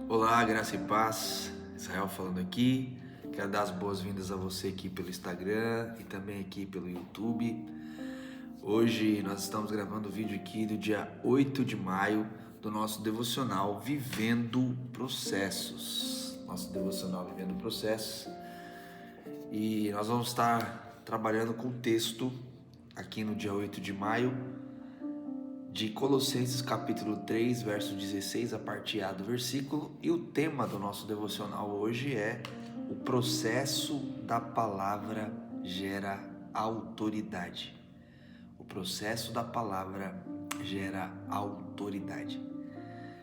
Olá, graça e paz. Israel falando aqui. Quero dar as boas-vindas a você aqui pelo Instagram e também aqui pelo YouTube. Hoje nós estamos gravando o vídeo aqui do dia 8 de maio do nosso devocional Vivendo Processos. Nosso devocional Vivendo Processos. E nós vamos estar trabalhando com o texto aqui no dia 8 de maio de Colossenses capítulo 3, verso 16, a parte A do versículo, e o tema do nosso devocional hoje é: o processo da palavra gera autoridade. O processo da palavra gera autoridade.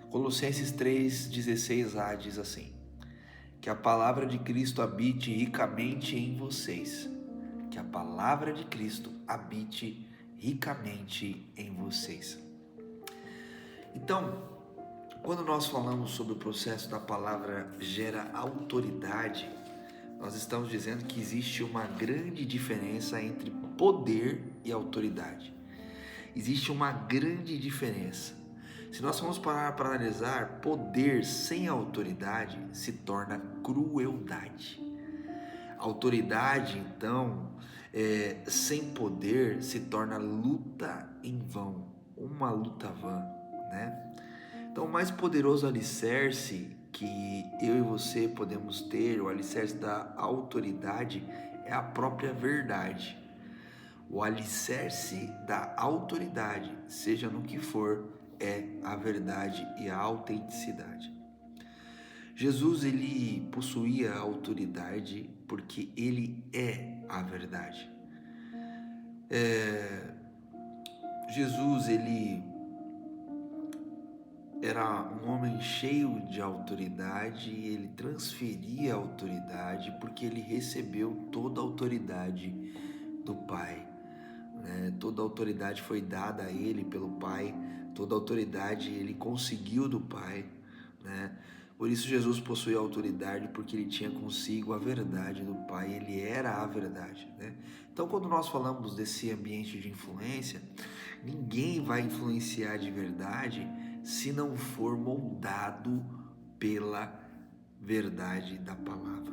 Colossenses 3, 16a diz assim: que a palavra de Cristo habite ricamente em vocês. Que a palavra de Cristo habite ricamente em vocês. Então, quando nós falamos sobre o processo da palavra gera autoridade, nós estamos dizendo que existe uma grande diferença entre poder e autoridade. Existe uma grande diferença. Se nós formos parar para analisar, poder sem autoridade se torna crueldade. Autoridade, então, sem poder se torna luta em vão, uma luta vã, né? Então, o mais poderoso alicerce que eu e você podemos ter, o alicerce da autoridade, é a própria verdade. O alicerce da autoridade, seja no que for, é a verdade e a autenticidade. Jesus, ele possuía a autoridade porque ele é a verdade. Jesus, ele era um homem cheio de autoridade e ele transferia a autoridade porque ele recebeu toda a autoridade do Pai, né? Toda a autoridade foi dada a ele pelo Pai, toda a autoridade ele conseguiu do Pai, né? Por isso Jesus possuía autoridade, porque ele tinha consigo a verdade do Pai, ele era a verdade, né? Então, quando nós falamos desse ambiente de influência, ninguém vai influenciar de verdade se não for moldado pela verdade da palavra.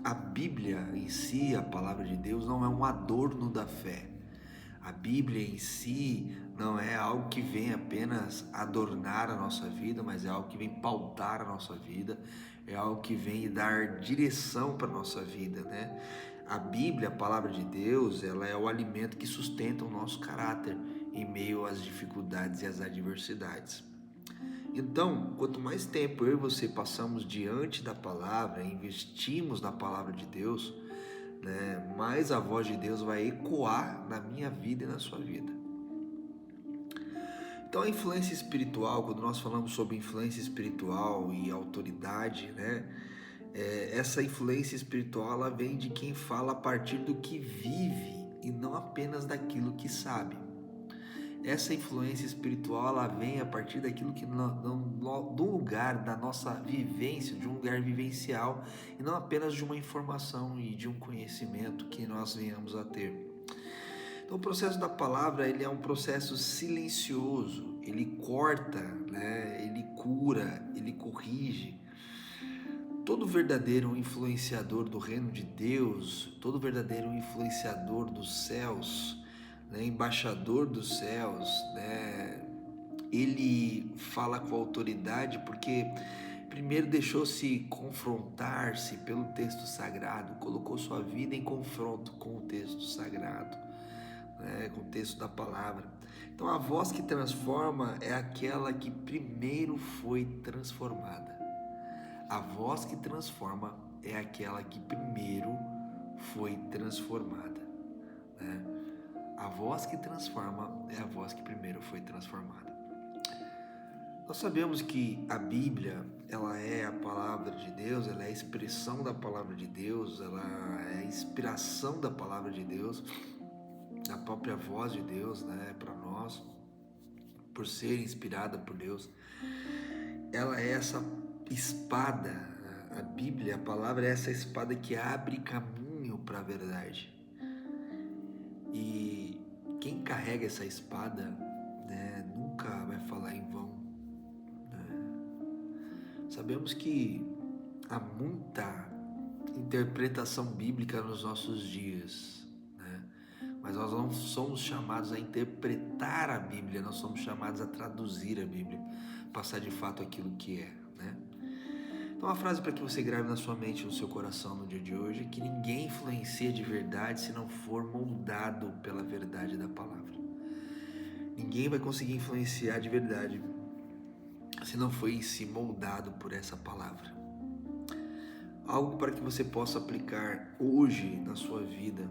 A Bíblia em si, a palavra de Deus, não é um adorno da fé. A Bíblia em si não é algo que vem apenas adornar a nossa vida, mas é algo que vem pautar a nossa vida, é algo que vem dar direção para a nossa vida, né? A Bíblia, a palavra de Deus, ela é o alimento que sustenta o nosso caráter em meio às dificuldades e às adversidades. Então, quanto mais tempo eu e você passamos diante da palavra, investimos na palavra de Deus, né, mais a voz de Deus vai ecoar na minha vida e na sua vida. Então, a influência espiritual, quando nós falamos sobre influência espiritual e autoridade, né, essa influência espiritual ela vem de quem fala a partir do que vive e não apenas daquilo que sabe. Essa influência espiritual ela vem a partir daquilo que do lugar da nossa vivência, de um lugar vivencial e não apenas de uma informação e de um conhecimento que nós venhamos a ter. Então, o processo da palavra ele é um processo silencioso, ele corta, né? Ele cura, ele corrige. Todo verdadeiro influenciador do reino de Deus, todo verdadeiro influenciador dos céus, né, embaixador dos céus, né, ele fala com autoridade porque primeiro deixou-se confrontar-se pelo texto sagrado, colocou sua vida em confronto com o texto sagrado, né, com o texto da palavra. Então a voz que transforma é aquela que primeiro foi transformada. A voz que transforma é aquela que primeiro foi transformada, né? A voz que transforma é a voz que primeiro foi transformada. Nós sabemos que a Bíblia, ela é a palavra de Deus, ela é a expressão da palavra de Deus, ela é a inspiração da palavra de Deus, da própria voz de Deus, né, para nós, por ser inspirada por Deus. Ela é essa espada, a Bíblia, a palavra é essa espada que abre caminho para a verdade. E quem carrega essa espada, né, nunca vai falar em vão, né? Sabemos que há muita interpretação bíblica nos nossos dias, né? Mas nós não somos chamados a interpretar a Bíblia, nós somos chamados a traduzir a Bíblia, passar de fato aquilo que é, né? Então, uma frase para que você grave na sua mente, no seu coração no dia de hoje é que ninguém influencia de verdade se não for moldado pela verdade da palavra. Ninguém vai conseguir influenciar de verdade se não for em si moldado por essa palavra. Algo para que você possa aplicar hoje na sua vida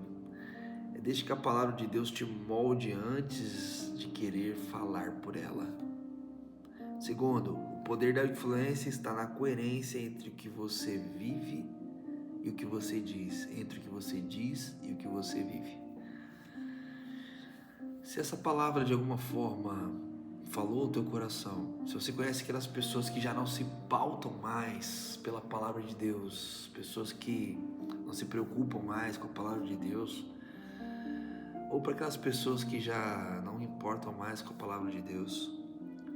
é deixe que a palavra de Deus te molde antes de querer falar por ela. Segundo, o poder da influência está na coerência entre o que você vive e o que você diz, entre o que você diz e o que você vive. Se essa palavra de alguma forma falou ao teu coração, se você conhece aquelas pessoas que já não se pautam mais pela palavra de Deus, pessoas que não se preocupam mais com a palavra de Deus, ou para aquelas pessoas que já não importam mais com a palavra de Deus,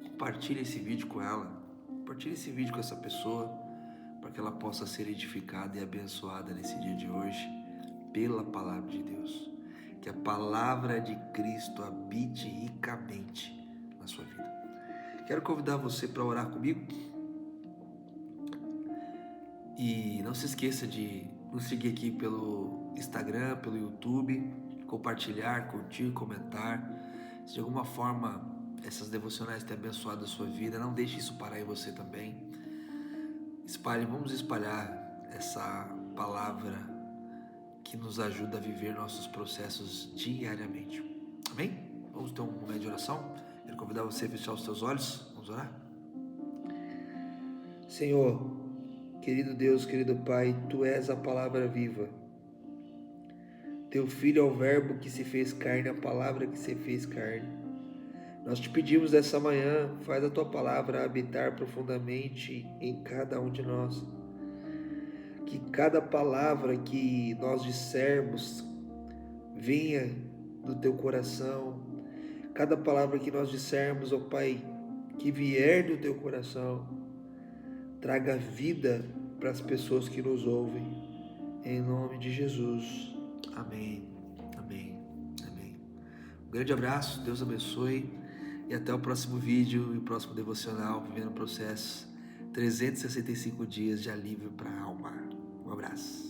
compartilhe esse vídeo com ela, compartilhe esse vídeo com essa pessoa, para que ela possa ser edificada e abençoada nesse dia de hoje pela palavra de Deus. Que a palavra de Cristo habite ricamente na sua vida. Quero convidar você para orar comigo. E não se esqueça de nos seguir aqui pelo Instagram, pelo YouTube, compartilhar, curtir, comentar. Se de alguma forma essas devocionais têm abençoado a sua vida, não deixe isso parar em você também. Vamos espalhar essa palavra que nos ajuda a viver nossos processos diariamente. Amém? Vamos ter um momento de oração? Quero convidar você a fechar os seus olhos. Vamos orar? Senhor, querido Deus, querido Pai, Tu és a palavra viva. Teu Filho é o verbo que se fez carne, a palavra que se fez carne. Nós te pedimos essa manhã, faz a Tua palavra habitar profundamente em cada um de nós. Que cada palavra que nós dissermos venha do Teu coração. Cada palavra que nós dissermos, ó Pai, que vier do Teu coração, traga vida para as pessoas que nos ouvem. Em nome de Jesus. Amém. Amém. Amém. Um grande abraço, Deus abençoe. E até o próximo vídeo e o próximo devocional, Vivendo o Processo, 365 dias de alívio para a alma. Um abraço.